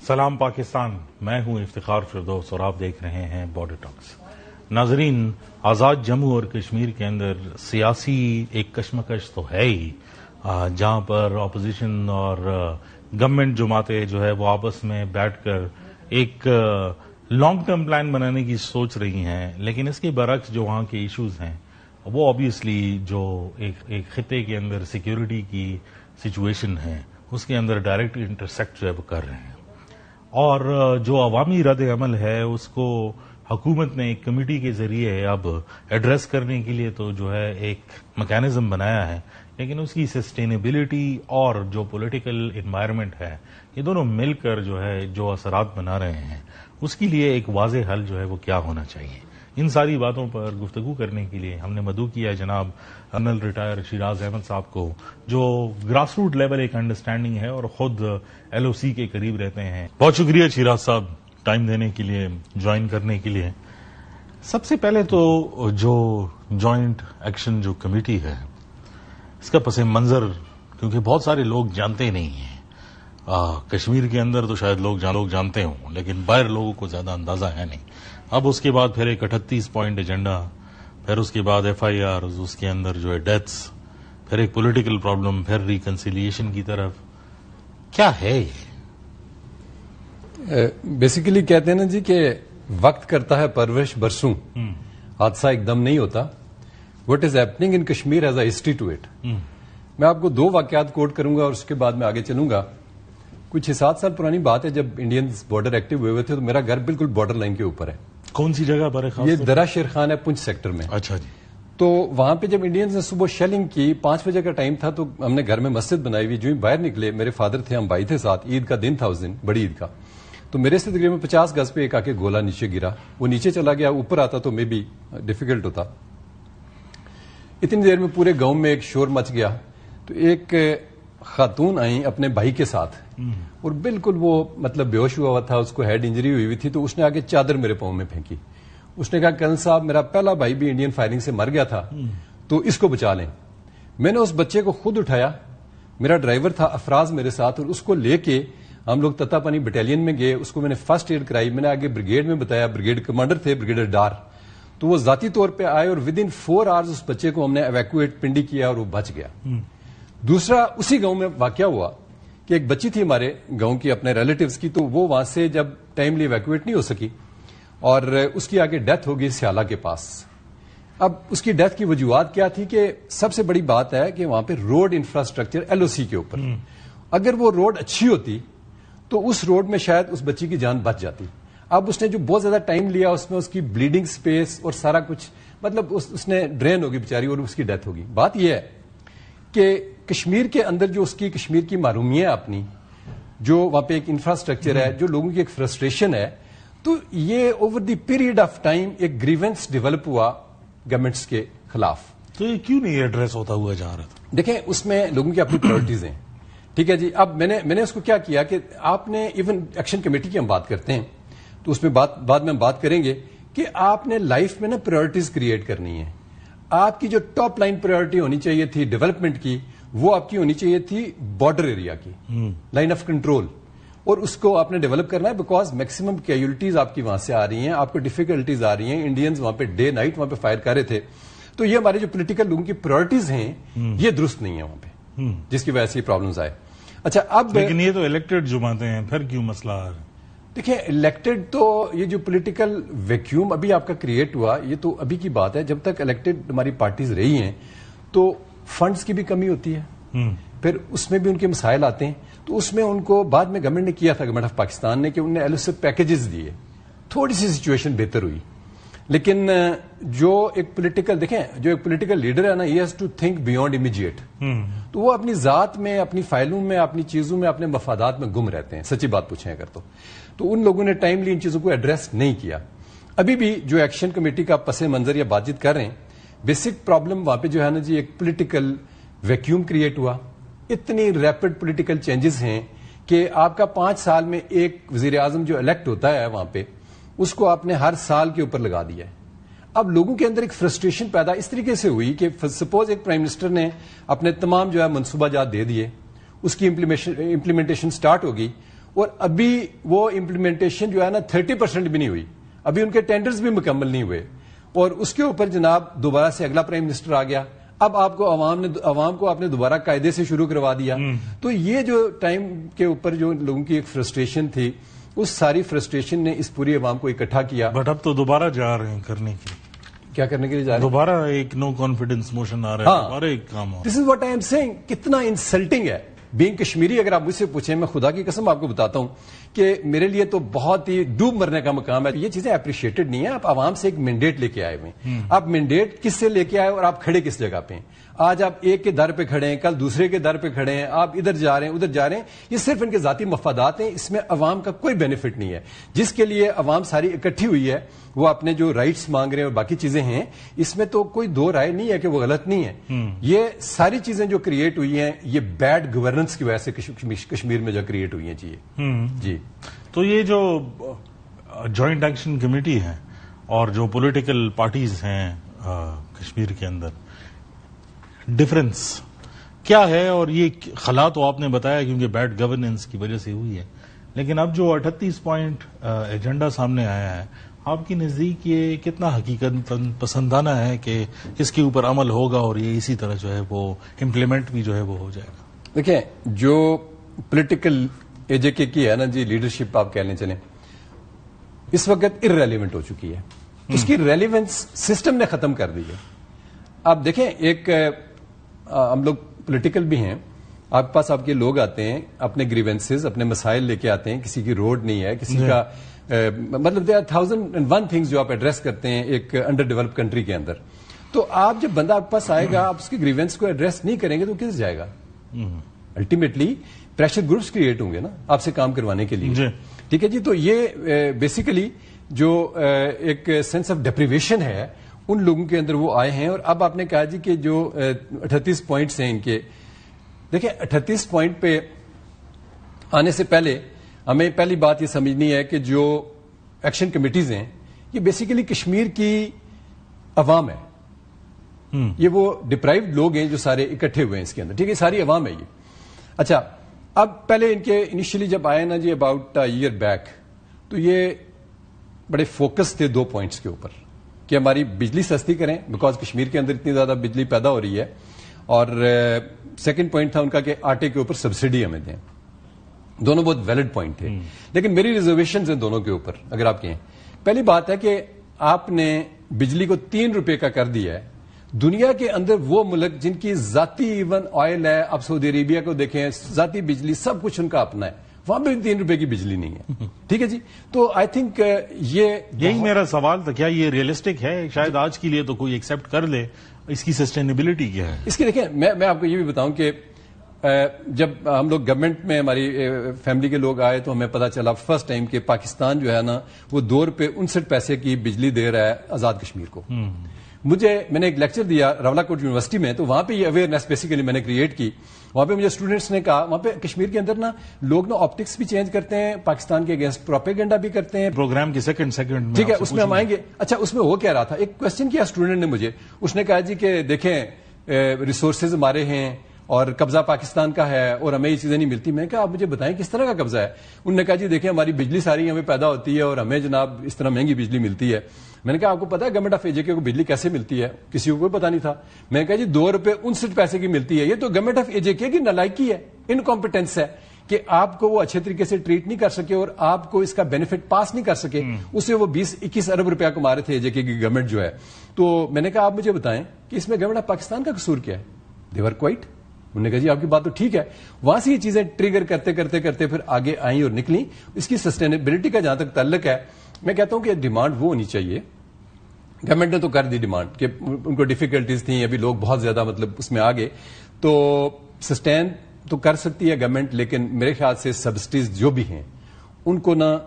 سلام پاکستان، میں ہوں افتخار فردوس اور آپ دیکھ رہے ہیں بارڈر ٹاکس۔ ناظرین، آزاد جموں اور کشمیر کے اندر سیاسی ایک کشمکش تو ہے ہی، جہاں پر اپوزیشن اور گورنمنٹ جماعتیں جو ہے وہ آپس میں بیٹھ کر ایک لانگ ٹرم پلان بنانے کی سوچ رہی ہیں، لیکن اس کے برعکس جو وہاں کے ایشوز ہیں وہ آبویسلی جو ایک خطے کے اندر سیکیورٹی کی سچویشن ہے اس کے اندر ڈائریکٹ انٹرسیکٹ جو ہے وہ کر رہے ہیں، اور جو عوامی رد عمل ہے اس کو حکومت نے ایک کمیٹی کے ذریعے اب ایڈریس کرنے کے لیے تو جو ہے ایک میکینزم بنایا ہے، لیکن اس کی سسٹینیبلٹی اور جو پولیٹیکل انوائرمنٹ ہے یہ دونوں مل کر جو ہے جو اثرات بنا رہے ہیں اس کے لیے ایک واضح حل جو ہے وہ کیا ہونا چاہیے۔ ان ساری باتوں پر گفتگو کرنے کے لیے ہم نے مدعو کیا جناب کرنل ریٹائر شیراز احمد صاحب کو، جو گراس روٹ لیول ایک انڈرسٹینڈنگ ہے اور خود ایل او سی کے قریب رہتے ہیں۔ بہت شکریہ شیراز صاحب ٹائم دینے کے لیے، جوائن کرنے کے لیے۔ سب سے پہلے تو جو جوائنٹ ایکشن جو کمیٹی ہے اس کا پس منظر، کیونکہ بہت سارے لوگ جانتے نہیں ہیں، کشمیر کے اندر تو شاید لوگ جانتے ہوں لیکن باہر لوگوں کو زیادہ اندازہ ہے نہیں۔ اب اس کے بعد پھر ایک 38 پوائنٹ ایجنڈا، پھر اس کے بعد ایف آئی آر، اس کے اندر جو ہے ڈیتھس، پھر ایک پولیٹیکل پرابلم، پھر ریکنسیلیشن کی طرف، کیا ہے یہ؟ بیسیکلی کہتے ہیں نا جی کہ وقت کرتا ہے پرورش برسوں، حادثہ ایک دم نہیں ہوتا۔ What is happening in Kashmir has a history to it. میں آپ کو 2 واقعات کوٹ کروں گا اور اس کے بعد میں آگے چلوں گا۔ کچھ 7 سال پرانی بات ہے، جب انڈینز بارڈر ایکٹیو ہوئے تھے تو میرا گھر بالکل بارڈر لائن کے اوپر ہے۔ کون سی جگہ پر ہے؟ یہ درا شیر خان ہے، پنچ سیکٹر میں۔ اچھا جی۔ تو وہاں پہ جب انڈینز نے صبح شیلنگ کی، 5 بجے کا ٹائم تھا، تو ہم نے گھر میں مسجد بنائی ہوئی، جو ہی باہر نکلے میرے فادر تھے، ہم بھائی تھے ساتھ، عید کا دن تھا اس دن، بڑی عید کا۔ تو میرے سے تقریباً 50 گز پہ ایک آ کے گولا نیچے گرا، وہ نیچے چلا گیا، اوپر آتا تو میں بھی ڈیفیکلٹ ہوتا۔ اتنی دیر میں پورے گاؤں میں ایک شور مچ گیا، تو ایک خاتون آئیں اپنے بھائی کے ساتھ، اور بالکل وہ مطلب بے ہوش ہوا تھا، اس کو ہیڈ انجری ہوئی تھی، تو اس نے آگے چادر میرے پاؤں میں پھینکی۔ اس نے کہا کرنل صاحب میرا پہلا بھائی بھی انڈین فائرنگ سے مر گیا تھا، تو اس کو بچا لیں۔ میں نے اس بچے کو خود اٹھایا، میرا ڈرائیور تھا افراز میرے ساتھ، اور اس کو لے کے ہم لوگ تتا پانی بٹالین میں گئے، اس کو میں نے فرسٹ ایڈ کرائی، میں نے آگے بریگیڈ میں بتایا، بریگیڈ کمانڈر تھے بریگیڈر ڈار، تو وہ ذاتی طور پہ آئے اور ود ان 4 آورز اس بچے کو ہم نے ایویکویٹ پنڈی کیا اور وہ بچ گیا۔ دوسرا اسی گاؤں میں واقعہ ہوا کہ ایک بچی تھی ہمارے گاؤں کی، اپنے ریلیٹیوز کی، تو وہ وہاں سے جب ٹائملی ایویکویٹ نہیں ہو سکی اور اس کی آگے ڈیتھ ہو گئی سیالہ کے پاس۔ اب اس کی ڈیتھ کی وجوہات کیا تھی کہ سب سے بڑی بات ہے کہ وہاں پہ روڈ انفراسٹرکچر ایل او سی کے اوپر، اگر وہ روڈ اچھی ہوتی تو اس روڈ میں شاید اس بچی کی جان بچ جاتی۔ اب اس نے جو بہت زیادہ ٹائم لیا، اس میں اس کی بلیڈنگ سپیس اور سارا کچھ مطلب اس نے ڈرین ہوگی بیچاری اور اس کی ڈیتھ ہوگی۔ بات یہ ہے کہ کشمیر کے اندر جو اس کی کشمیر کی محرومی ہے اپنی، جو وہاں پہ ایک انفراسٹرکچر ہے، جو لوگوں کی ایک فرسٹریشن ہے، تو یہ over the period of time ایک گریونس ڈیولپ ہوا گورنمنٹس کے خلاف۔ تو یہ کیوں نہیں ایڈریس ہوتا ہوا جا رہا تھا؟ دیکھیں اس میں لوگوں کی اپنی پرائرٹیز ہیں، ٹھیک ہے جی۔ اب میں نے اس کو کیا کیا کہ آپ نے ایون ایکشن کمیٹی کی ہم بات کرتے ہیں تو اس میں بعد میں ہم بات کریں گے کہ آپ نے لائف میں نا پرائرٹیز کریٹ کرنی ہے۔ آپ کی جو ٹاپ لائن پرائرٹی ہونی چاہیے تھی ڈیولپمنٹ کی، وہ آپ کی ہونی چاہیے تھی بارڈر ایریا کی، لائن آف کنٹرول، اور اس کو آپ نے ڈیولپ کرنا ہے، بیکاز میکسیمم کیجولٹیز آپ کی وہاں سے آ رہی ہیں، آپ کو ڈیفیکلٹیز آ رہی ہیں، انڈینز وہاں پہ ڈے نائٹ وہاں پہ فائر کر رہے تھے۔ تو یہ ہمارے جو پولیٹیکل لوگوں کی پرائرٹیز ہیں یہ درست نہیں ہے وہاں پہ، جس کی وجہ سے یہ پرابلمز آئے۔ اچھا اب لیکن یہ تو الیکٹڈ جماعتیں ہیں، پھر کیوں مسئلہ آ رہا ہے؟ دیکھیں الیکٹڈ تو یہ جو پولیٹیکل ویکیوم ابھی آپ کا کریٹ ہوا، یہ تو ابھی کی بات ہے۔ جب تک الیکٹڈ ہماری پارٹیز رہی ہیں تو فنڈز کی بھی کمی ہوتی ہے، پھر اس میں بھی ان کے مسائل آتے ہیں، تو اس میں ان کو بعد میں گورنمنٹ نے کیا تھا، گورنمنٹ آف پاکستان نے، کہ انہوں نے ایل او سی پیکیجز دیے، تھوڑی سی سچویشن بہتر ہوئی۔ لیکن جو ایک پولیٹیکل لیڈر ہے نا، he has to think beyond immediate, تو وہ اپنی ذات میں، اپنی فائلوں میں، اپنی چیزوں میں، اپنے مفادات میں گم رہتے ہیں، سچی بات پوچھیں اگر تو ان لوگوں نے ٹائملی ان چیزوں کو ایڈریس نہیں کیا۔ ابھی بھی جو ایکشن کمیٹی کا پس منظر یا بات چیت کر رہے ہیں، بیسک پرابلم وہاں پہ جو ہے نا جی، ایک پولیٹیکل ویکیوم کریٹ ہوا، اتنی ریپڈ پولیٹیکل چینجز ہیں کہ آپ کا 5 سال میں ایک وزیر اعظم جو الیکٹ ہوتا ہے وہاں پہ، اس کو آپ نے ہر سال کے اوپر لگا دیا ہے۔ اب لوگوں کے اندر ایک فرسٹریشن پیدا اس طریقے سے ہوئی کہ سپوز ایک پرائم منسٹر نے اپنے تمام جو ہے منصوبہ جات دے دیے، اس کی امپلیمنٹیشن سٹارٹ ہوگی، اور ابھی وہ امپلیمنٹیشن جو ہے نا 30% بھی نہیں ہوئی, ابھی ان کے ٹینڈرز بھی مکمل نہیں ہوئے, اور اس کے اوپر جناب دوبارہ سے اگلا پرائم منسٹر آ گیا. اب آپ کو عوام کو آپ نے دوبارہ قاعدے سے شروع کروا دیا. تو یہ جو ٹائم کے اوپر جو لوگوں کی ایک فرسٹریشن تھی, اس ساری فرسٹریشن نے اس پوری عوام کو اکٹھا کیا. بٹ اب تو دوبارہ جا رہے ہیں کرنے کے لیے. کیا کرنے کے لیے جا رہے ہیں؟ دوبارہ ایک نو کانفیڈنس موشن آ رہا ہے, دوبارہ ایک کام ہو. This is what I am seeing. کتنا انسلٹنگ ہے بینگ کشمیری. اگر آپ مجھ سے پوچھیں, میں خدا کی قسم آپ کو بتاتا ہوں کہ میرے لیے تو بہت ہی ڈوب مرنے کا مقام ہے. یہ چیزیں اپریشیٹڈ نہیں ہیں. آپ عوام سے ایک مینڈیٹ لے کے آئے ہوئے ہیں. آپ مینڈیٹ کس سے لے کے آئے اور آپ کھڑے کس جگہ پہ ہیں؟ آج آپ ایک کے در پہ کھڑے ہیں, کل دوسرے کے در پہ کھڑے ہیں, آپ ادھر جا رہے ہیں ادھر جا رہے ہیں. یہ صرف ان کے ذاتی مفادات ہیں, اس میں عوام کا کوئی بینیفٹ نہیں ہے. جس کے لیے عوام ساری اکٹھی ہوئی ہے, وہ اپنے جو رائٹس مانگ رہے ہیں اور باقی چیزیں ہیں, اس میں تو کوئی دو رائے نہیں ہے کہ وہ غلط نہیں ہے. یہ ساری چیزیں جو کریٹ ہوئی ہیں, یہ بیڈ گورننس کی وجہ سے کشمیر میں جو کریٹ ہوئی ہیں. جی تو یہ جو جوائنٹ ایکشن کمیٹی ہے اور جو پولیٹیکل پارٹیز ہیں کشمیر کے اندر, ڈفرنس کیا ہے؟ اور یہ خلا تو آپ نے بتایا کیونکہ بیڈ گورننس کی وجہ سے ہوئی ہے, لیکن اب جو 38 پوائنٹ ایجنڈا سامنے آیا ہے, آپ کی نزدیک یہ کتنا حقیقت پسندانہ ہے کہ اس کے اوپر عمل ہوگا اور یہ اسی طرح جو ہے وہ امپلیمنٹ بھی جو ہے وہ ہو جائے گا؟ دیکھیں, جو پولیٹیکل اے جے کے کی ہے نا جی لیڈرشپ, آپ کہہ لیں چلیں, اس وقت ارریلیونٹ ہو چکی ہے. اس کی ریلیونس سسٹم نے ختم کر دی ہے. آپ دیکھیں, ایک ہم لوگ پولیٹیکل بھی ہیں, آپ کے پاس آپ کے لوگ آتے ہیں, اپنے گریونسز اپنے مسائل لے کے آتے ہیں. کسی کی روڈ نہیں ہے, کسی کا مطلب دے آر 1001 تھنگز جو آپ ایڈریس کرتے ہیں ایک انڈر ڈیولپ کنٹری کے اندر. تو آپ جب بندہ آپ کے پاس آئے گا, آپ اس کی گریونس کو ایڈریس نہیں کریں گے تو کس جائے گا؟ الٹیمیٹلی پریشر گروپس کریٹ ہوں گے نا آپ سے کام کروانے کے لیے. ٹھیک ہے جی. تو یہ بیسیکلی جو ایک سینس آف ڈیپریویشن ہے ان لوگوں کے اندر وہ آئے ہیں. اور اب آپ نے کہا جی کہ جو 38 پوائنٹس ہیں ان کے, دیکھیں 38 پوائنٹ پہ آنے سے پہلے ہمیں پہلی بات یہ سمجھنی ہے کہ جو ایکشن کمیٹیز ہیں یہ بیسیکلی کشمیر کی عوام ہے. یہ وہ ڈپرائیوڈ لوگ ہیں جو سارے اکٹھے ہوئے ہیں اس کے اندر. ٹھیک ہے, ساری عوام ہے یہ. اچھا, اب پہلے ان کے انیشلی جب آئے نا جی اباؤٹ ایئر بیک, تو یہ بڑے فوکس تھے 2 پوائنٹس کے اوپر کہ ہماری بجلی سستی کریں بیکاز کشمیر کے اندر اتنی زیادہ بجلی پیدا ہو رہی ہے, اور سیکنڈ پوائنٹ تھا ان کا کہ آٹے کے اوپر سبسڈی ہمیں دیں. دونوں بہت ویلڈ پوائنٹ تھے, لیکن میری ریزرویشنز ہیں دونوں کے اوپر. اگر آپ کہیں, پہلی بات ہے کہ آپ نے بجلی کو 3 روپے کا کر دیا ہے. دنیا کے اندر وہ ملک جن کی ذاتی ایون آئل ہے, آپ سعودی عربیہ کو دیکھیں, ذاتی بجلی سب کچھ ان کا اپنا ہے, وہاں پہ 3 روپے کی بجلی نہیں ہے. ٹھیک ہے جی. تو آئی تھنک یہی میرا سوال تھا, کیا یہ ریئلسٹک ہے؟ شاید آج کے لیے تو کوئی ایکسپٹ کر لے, اس کی سسٹینیبلٹی کیا ہے اس کی؟ دیکھیں, میں آپ کو یہ بھی بتاؤں کہ جب ہم لوگ گورنمنٹ میں ہماری فیملی کے لوگ آئے تو ہمیں پتا چلا فرسٹ ٹائم کہ پاکستان جو ہے نا وہ 2 روپے 69 پیسے کی بجلی دے رہا ہے آزاد کشمیر کو. میں نے ایک لیکچر دیا راولاکوٹ یونیورسٹی میں, تو وہاں پہ یہ اویئرنیس بیسیکلی میں نے کریٹ کی. وہاں پہ مجھے اسٹوڈنٹس نے کہا, وہاں پہ کشمیر کے اندر نا لوگ نا آپٹکس بھی چینج کرتے ہیں, پاکستان کے اگینسٹ پروپیگنڈا بھی کرتے ہیں. پروگرام کے سیکنڈ ٹھیک ہے, اس میں ہم آئیں گے. اچھا, اس میں وہ کہہ رہا تھا, ایک کوشچن کیا اسٹوڈنٹ نے مجھے, اس نے کہا جی کہ دیکھیں ریسورسز ہمارے ہیں اور قبضہ پاکستان کا ہے اور ہمیں یہ چیزیں نہیں ملتی. میں کہا آپ مجھے بتائیں کس طرح کا قبضہ ہے؟ انہوں نے کہا جی دیکھیں ہماری بجلی ساری ہمیں پیدا ہوتی ہے اور ہمیں جناب اس طرح مہنگی بجلی ملتی ہے. میں نے کہا آپ کو پتا ہے گورنمنٹ آف اے جے کے کو بجلی کیسے ملتی ہے؟ کسی کو کوئی پتا نہیں تھا. میں نے کہا جی 2 روپے 69 پیسے کی ملتی ہے. یہ تو گورنمنٹ آف اے جے کے کی نالائکی ہے, انکمپیٹنس ہے کہ آپ کو وہ اچھے طریقے سے ٹریٹ نہیں کر سکے اور آپ کو اس کا بینیفٹ پاس نہیں کر سکے. اسے وہ 20-21 ارب روپیہ کما رہے تھے اے جے کے کی گورنمنٹ جو ہے. تو میں نے کہا آپ مجھے بتائیں کہ اس میں گورنمنٹ آف پاکستان کا قصور کیا ہے؟ دے ور کوائٹ. انہوں نے کہا جی آپ کی بات تو ٹھیک ہے. وہاں سے یہ چیزیں ٹریگر کرتے کرتے کرتے پھر آگے آئیں اور نکلیں. اس کی سسٹینیبلٹی کا جہاں تک تعلق ہے, میں کہتا ہوں کہ ڈیمانڈ وہ ہونی چاہیے. گورنمنٹ نے تو کر دی ڈیمانڈ کہ ان کو ڈیفیکلٹیز تھیں, ابھی لوگ بہت زیادہ مطلب اس میں آگے, تو سسٹین تو کر سکتی ہے گورنمنٹ, لیکن میرے خیال سے سبسڈیز جو بھی ہیں ان کو نا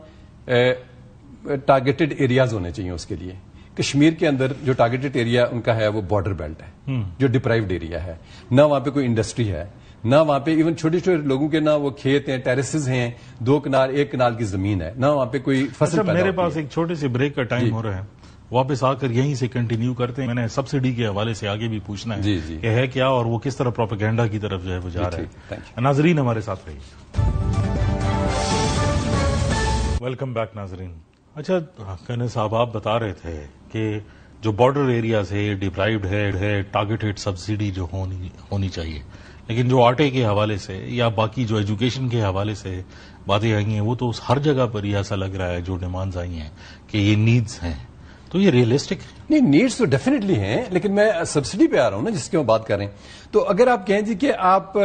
ٹارگیٹڈ ایریاز ہونے چاہیے اس کے لیے. کشمیر کے اندر جو ٹارگیٹڈ ایریا ان کا ہے وہ بارڈر بیلٹ ہے, جو ڈپرائیوڈ ایریا ہے. نہ وہاں پہ کوئی انڈسٹری ہے, نہ وہاں پہ ایون چھوٹے چھوٹے لوگوں کے نہ وہ کھیت ہیں, ٹیرسز ہیں, 2 کنال 1 کنال کی زمین ہے, نہ وہاں پہ کوئی فصل پیدا ہوتی ہے. میرے پاس ایک چھوٹے سے بریک کا ٹائم ہو رہا ہے, واپس آ کر یہیں سے کنٹینیو کرتے ہیں. میں نے سبسڈی کے حوالے سے آگے بھی پوچھنا ہے کہ ہے کیا اور وہ کس طرح پروپیگنڈا کی طرف جو ہے وہ جا رہا ہے. ناظرین ہمارے ساتھ رہیے. ویلکم بیک ناظرین. اچھا کہنے صاحب آپ بتا رہے تھے کہ جو بارڈر ایریاز ہے ڈپرائیوڈ ہے ٹارگیٹڈ سبسڈی جو ہونی چاہیے، لیکن جو آٹے کے حوالے سے یا باقی جو ایجوکیشن کے حوالے سے باتیں آئی ہیں وہ تو ہر جگہ پر یہ ایسا لگ رہا ہے جو ڈیمانڈز آئی ہیں کہ یہ نیڈز ہیں، تو یہ ریئلسٹک ہے؟ نہیں، نیڈس تو ڈیفینیٹلی ہیں، لیکن میں سبسڈی پہ آ رہا ہوں نا جس کی ہم بات کر رہے ہیں. تو اگر آپ کہیں جی کہ آپ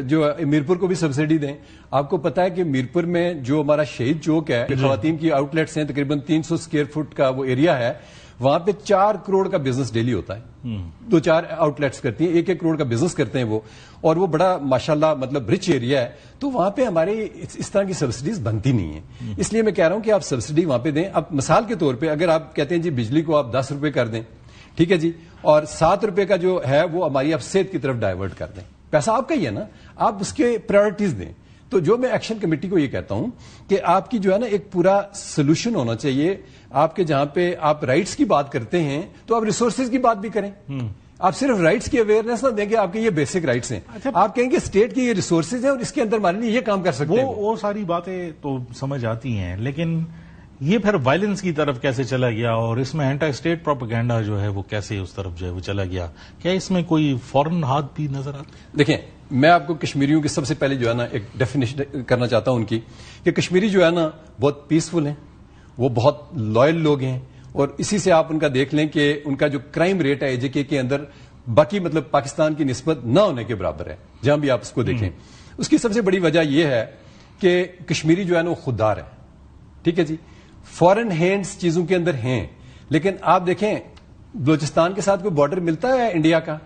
جو میرپور کو بھی سبسڈی دیں، آپ کو پتا ہے کہ میرپور میں جو ہمارا شہید چوک ہے، خواتین کی آؤٹ لیٹس ہیں، تقریباً 300 اسکوائر فٹ کا وہ ایریا ہے، وہاں پہ 4 کروڑ کا بزنس ڈیلی ہوتا ہے. 2-4 آؤٹ لیٹس کرتی ہیں، 1-1 کروڑ کا بزنس کرتے ہیں وہ، اور وہ بڑا ماشاءاللہ مطلب رچ ایریا ہے. تو وہاں پہ ہمارے اس طرح کی سبسڈیز بنتی نہیں ہیں. اس لیے میں کہہ رہا ہوں کہ آپ سبسڈی وہاں پہ دیں. اب مثال کے طور پہ اگر آپ کہتے ہیں جی بجلی کو آپ 10 روپے کر دیں، ٹھیک ہے جی، اور 7 روپے کا جو ہے وہ ہماری آپ صحت کی طرف ڈائیورٹ کر دیں، پیسہ آپ کا ہی ہے نا، آپ اس کے پرائرٹیز دیں. تو جو میں ایکشن کمیٹی کو یہ کہتا ہوں کہ آپ کی جو ہے نا ایک پورا سولوشن ہونا چاہیے. آپ کے جہاں پہ آپ رائٹس کی بات کرتے ہیں تو آپ ریسورسز کی بات بھی کریں. آپ صرف رائٹس کی اویئرنیس نہ دیں کہ آپ کے یہ بیسک رائٹس ہیں. آپ کہیں گے اسٹیٹ کی یہ ریسورسز ہیں اور اس کے اندر ہمارے لیے یہ کام کر سکتے ہیں. وہ ساری باتیں تو سمجھ آتی ہیں، لیکن یہ پھر وائلنس کی طرف کیسے چلا گیا اور اس میں اینٹی اسٹیٹ پروپیگنڈا جو ہے وہ کیسے اس طرف جو ہے وہ چلا گیا؟ کیا اس میں کوئی فورن ہاتھ بھی نظر آتا؟ دیکھیں، میں آپ کو کشمیریوں کی سب سے پہلے جو ہے نا ایک ڈیفینیشن کرنا چاہتا ہوں ان کی، کہ کشمیری جو ہے نا بہت پیسفل ہیں، وہ بہت لائل لوگ ہیں، اور اسی سے آپ ان کا دیکھ لیں کہ ان کا جو کرائم ریٹ ہے AJK کے اندر باقی مطلب پاکستان کی نسبت نہ ہونے کے برابر ہے، جہاں بھی آپ اس کو دیکھیں. اس کی سب سے بڑی وجہ یہ ہے کہ کشمیری جو ہے نا وہ خوددار ہے. ٹھیک ہے جی، فورن ہینڈز چیزوں کے اندر ہیں، لیکن آپ دیکھیں بلوچستان کے ساتھ کوئی بارڈر ملتا ہے انڈیا کا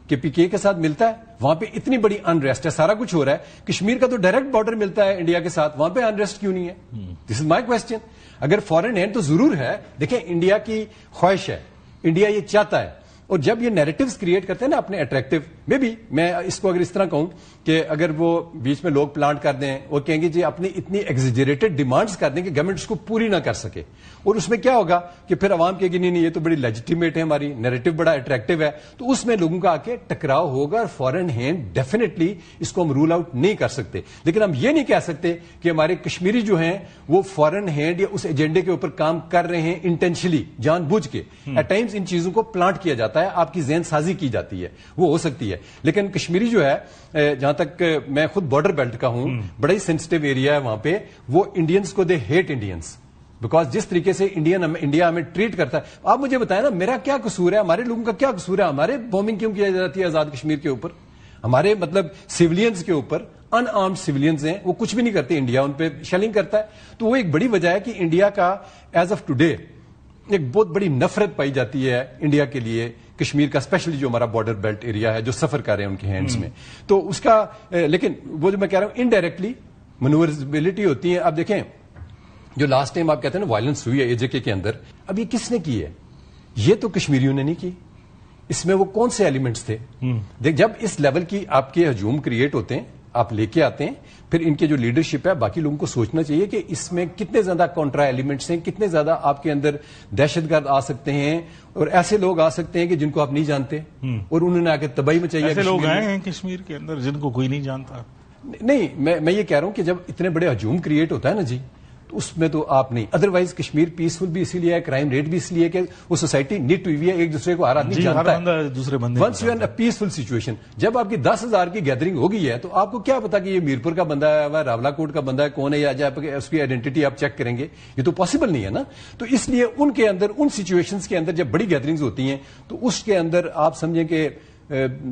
کہ PK کے ساتھ ملتا ہے؟ وہاں پہ اتنی بڑی انریسٹ ہے، سارا کچھ ہو رہا ہے. کشمیر کا تو ڈائریکٹ بارڈر ملتا ہے انڈیا کے ساتھ، وہاں پہ انریسٹ کیوں نہیں ہے؟ دس از مائی کوشچن. اگر فورن ہینڈ تو ضرور ہے. دیکھیں، انڈیا کی خواہش ہے، انڈیا یہ چاہتا ہے، اور جب یہ نیریٹوز کریٹ کرتے ہیں نا اپنے اٹریکٹو میں بھی، میں اس کو اگر اس طرح کہوں کہ اگر وہ بیچ میں لوگ پلانٹ کر دیں اور کہیں گے جی اپنی اتنی ایگزیجریٹڈ ڈیمانڈز کر دیں کہ گورنمنٹ اس کو پوری نہ کر سکے، اور اس میں کیا ہوگا کہ پھر عوام کہے گی نہیں یہ تو بڑی لیجیٹیمیٹ ہے، ہماری نیریٹو بڑا اٹریکٹیو ہے، تو اس میں لوگوں کا آ کے ٹکراؤ ہوگا. اور فورن ہینڈ ڈیفینیٹلی اس کو ہم رول آؤٹ نہیں کر سکتے. لیکن ہم یہ نہیں کہہ سکتے کہ ہمارے کشمیری جو ہیں وہ فورن ہینڈ یا اس ایجنڈے کے اوپر کام کر رہے ہیں انٹینشلی، جان بوجھ کے. ایٹ ٹائمز ان چیزوں کو پلانٹ کیا جاتا ہے، آپ کی ذہن سازی کی جاتی ہے، وہ ہو سکتی ہے. لیکن کشمیری جو ہے، جہاں تک میں خود بارڈر بیلٹ کا ہوں، بڑا ہی سینسٹیو ایریا ہے وہاں پہ. وہ انڈینز کو دے ہیٹ انڈینز، بیکاز جس طریقے سے انڈیا ہمیں ٹریٹ کرتا ہے. آپ مجھے بتائیں نا، میرا کیا قصور ہے، ہمارے لوگوں کا کیا قصور ہے؟ ہمارے بومبنگ کیوں کیا جاتی ہے آزاد کشمیر کے اوپر؟ ہمارے مطلب سیولینز کے اوپر، ان آرمڈ سیولینز ہیں، وہ کچھ بھی نہیں کرتے، انڈیا ان پہ شیلنگ کرتا ہے. تو وہ ایک بڑی وجہ ہے کہ انڈیا کا ایز آف ٹوڈے ایک بہت بڑی نفرت پائی جاتی ہے انڈیا کے لیے، کشمیر کا اسپیشلی جو ہمارا بارڈر بیلٹ ایریا ہے جو سفر کر رہے ہیں ان کے ہینڈز میں. تو اس کا لیکن وہ جو میں کہہ رہا ہوں انڈائریکٹلی مینورزبلٹی ہوتی ہے. اب دیکھیں، جو لاسٹ ٹائم آپ کہتے ہیں نا وائلنس ہوئی ہے AJK کے اندر، اب یہ کس نے کی ہے؟ یہ تو کشمیریوں نے نہیں کی. اس میں وہ کون سے ایلیمنٹس تھے؟ دیکھ، جب اس لیول کی آپ کے ہجوم کریٹ ہوتے ہیں، آپ لے کے آتے ہیں، پھر ان کے جو لیڈرشپ ہے باقی لوگوں کو سوچنا چاہیے کہ اس میں کتنے زیادہ کانٹرا ایلیمنٹس ہیں، کتنے زیادہ آپ کے اندر دہشت گرد آ سکتے ہیں، اور ایسے لوگ آ سکتے ہیں کہ جن کو آپ نہیں جانتے، اور انہوں نے آ کے تباہی مچائی ہے. ایسے لوگ آئے ہیں کشمیر کے اندر جن کو کوئی نہیں جانتا. نہیں، میں یہ کہہ رہا ہوں کہ جب اتنے بڑے ہجوم کریٹ ہوتا ہے نا جی، تو اس میں تو آپ نہیں. ادروائز کشمیر پیسفل بھی اسی لیے ہے، کرائم ریٹ بھی اس لیے کہ وہ سوسائٹی نیٹ ہوئی ہے، ایک دوسرے کو ہر آدمی جانتا ہے. دوسرے بندے once you are in peaceful situation, جب آپ کی 10,000 کی گیدرنگ ہو گئی ہے تو آپ کو کیا پتا کہ یہ میرپور کا بندہ ہے، راولا کوٹ کا بندہ ہے، کون ہے، یا اس کی آئیڈینٹی آپ چیک کریں گے؟ یہ تو پاسبل نہیں ہے نا. تو اس لیے ان کے اندر، ان سچویشنز کے اندر جب بڑی گیدرنگز ہوتی ہیں تو اس کے اندر آپ سمجھیں کہ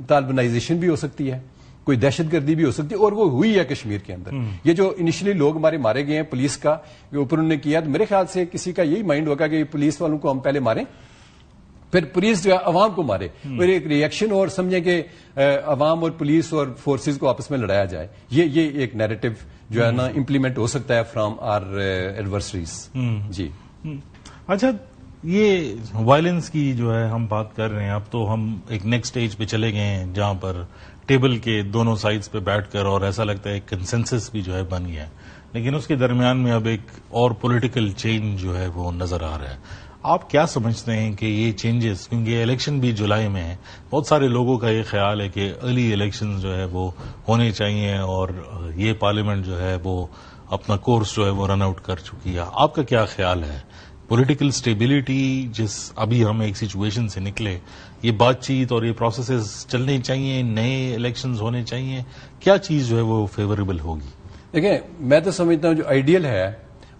طالبانائزیشن بھی ہو سکتی ہے، کوئی دہشت گردی بھی ہو سکتی ہے، اور وہ ہوئی ہے کشمیر کے اندر. یہ جو انیشلی لوگ ہمارے مارے گئے ہیں پولیس کا اوپر انہوں نے کیا، تو میرے خیال سے کسی کا یہی مائنڈ ہوگا کہ پولیس والوں کو ہم پہلے ماریں، پھر پولیس جو ہے عوام کو مارے، اور ایک ریئیکشن، اور سمجھیں کہ عوام اور پولیس اور فورسز کو آپس میں لڑایا جائے. یہ ایک نیریٹو جو ہے نا امپلیمنٹ ہو سکتا ہے فرام آر ایڈورسریز. جی اچھا، یہ وائلنس کی جو ہے ہم بات کر رہے ہیں، اب تو ہم ایک نیکسٹ سٹیج پہ چلے گئے ہیں جہاں پر ٹیبل کے دونوں سائڈز پہ بیٹھ کر، اور ایسا لگتا ہے کنسنسس بھی جو ہے بن گیا ہے، لیکن اس کے درمیان میں اب ایک اور پولیٹیکل چینج جو ہے وہ نظر آ رہا ہے. آپ کیا سمجھتے ہیں کہ یہ چینجز، کیونکہ الیکشن بھی جولائی میں ہے، بہت سارے لوگوں کا یہ خیال ہے کہ ارلی الیکشن جو ہے وہ ہونے چاہیے اور یہ پارلیمنٹ جو ہے وہ اپنا کورس جو ہے وہ رن آؤٹ کر چکی ہے. آپ کا کیا خیال ہے؟ پولیٹیکل سٹیبلٹی جس ابھی ہم ایک سچویشن سے نکلے، یہ بات چیت اور یہ پروسیسز چلنے چاہیے، نئے الیکشنز ہونے چاہیے، کیا چیز جو ہے وہ فیوریبل ہوگی؟ دیکھیں، میں تو سمجھتا ہوں جو آئیڈیل ہے،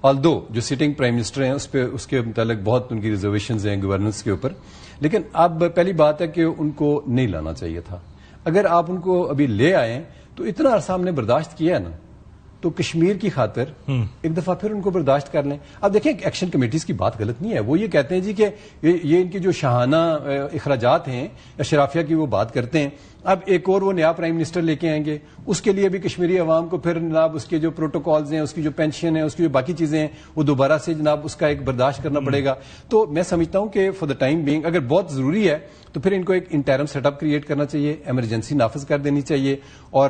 آلدو جو سٹنگ پرائم منسٹر ہیں اس کے متعلق بہت ان کی ریزرویشنز ہیں گورننس کے اوپر، لیکن اب پہلی بات ہے کہ ان کو نہیں لانا چاہیے تھا. اگر آپ ان کو ابھی لے آئیں تو اتنا عرصہ ہم نے برداشت کیا ہے نا، تو کشمیر کی خاطر ایک دفعہ پھر ان کو برداشت کر لیں. اب دیکھیں ایکشن کمیٹیز کی بات غلط نہیں ہے، وہ یہ کہتے ہیں جی کہ یہ ان کی جو شاہانہ اخراجات ہیں اشرافیہ کی وہ بات کرتے ہیں. اب ایک اور وہ نیا پرائم منسٹر لے کے آئیں گے، اس کے لیے بھی کشمیری عوام کو پھر جناب اس کے جو پروٹوکالز ہیں، اس کی جو پینشن ہے، اس کی جو باقی چیزیں ہیں، وہ دوبارہ سے جناب اس کا ایک برداشت کرنا پڑے گا. تو میں سمجھتا ہوں کہ فار دا ٹائم بینگ اگر بہت ضروری ہے تو پھر ان کو ایک انٹرم سیٹ اپ کریٹ کرنا چاہیے، ایمرجنسی نافذ کر دینی چاہیے، اور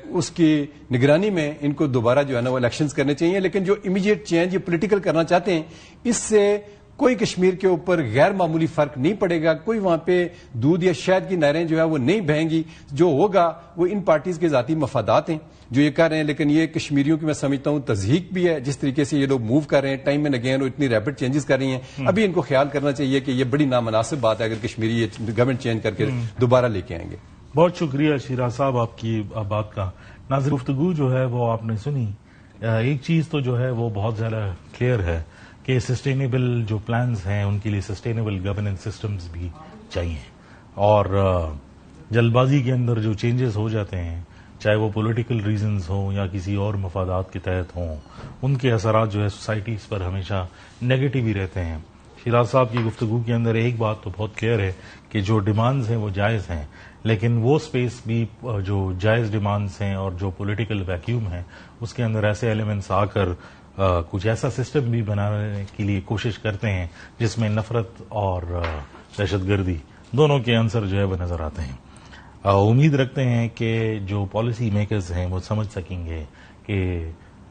اس کی نگرانی میں ان کو دوبارہ جو ہے نا وہ الیکشنز کرنے چاہیے. لیکن جو امیڈیٹ چینج یہ پولیٹیکل کرنا چاہتے ہیں، اس سے کوئی کشمیر کے اوپر غیر معمولی فرق نہیں پڑے گا، کوئی وہاں پہ دودھ یا شہد کی نہریں جو ہے وہ نہیں بہیں گی. جو ہوگا وہ ان پارٹیز کے ذاتی مفادات ہیں جو یہ کر رہے ہیں، لیکن یہ کشمیریوں کی میں سمجھتا ہوں تضحیق بھی ہے. جس طریقے سے یہ لوگ موو کر رہے ہیں، ٹائم اینڈ اگین وہ اتنی ریپڈ چینجز کر رہی ہیں، ابھی ان کو خیال کرنا چاہیے کہ یہ بڑی نامناسب بات ہے اگر کشمیری یہ گورنمنٹ چینج کر کے دوبارہ لے کے آئیں گے. بہت شکریہ شیراز صاحب آپ کی بات کا. ناظرین، گفتگو جو ہے وہ آپ نے سنی. ایک چیز تو جو ہے وہ بہت زیادہ کلیئر ہے کہ سسٹینیبل جو پلانز ہیں ان کے لیے سسٹینیبل گورننس سسٹمز بھی چاہیے، اور جلد بازی کے اندر جو چینجز ہو جاتے ہیں، چاہے وہ پولیٹیکل ریزنز ہوں یا کسی اور مفادات کے تحت ہوں، ان کے اثرات جو ہے سوسائٹیز پر ہمیشہ نیگیٹو ہی رہتے ہیں. شیراز صاحب کی گفتگو کے اندر ایک بات تو بہت کلیئر ہے کہ جو ڈیمانڈز ہیں وہ جائز ہیں، لیکن وہ سپیس بھی جو جائز ڈیمانڈز ہیں اور جو پولیٹیکل ویکیوم ہے اس کے اندر ایسے ایلیمنٹس آ کر کچھ ایسا سسٹم بھی بنانے کے لیے کوشش کرتے ہیں جس میں نفرت اور دہشت گردی دونوں کے عنصر جو ہے وہ نظر آتے ہیں. امید رکھتے ہیں کہ جو پالیسی میکرز ہیں وہ سمجھ سکیں گے کہ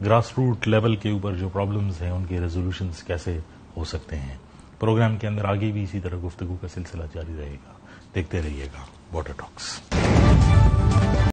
گراس روٹ لیول کے اوپر جو پرابلمز ہیں ان کے ریزولوشنز کیسے ہو سکتے ہیں. پروگرام کے اندر آگے بھی اسی طرح گفتگو کا سلسلہ جاری رہے گا. دیکھتے رہیے گا بارڈر ٹاکس.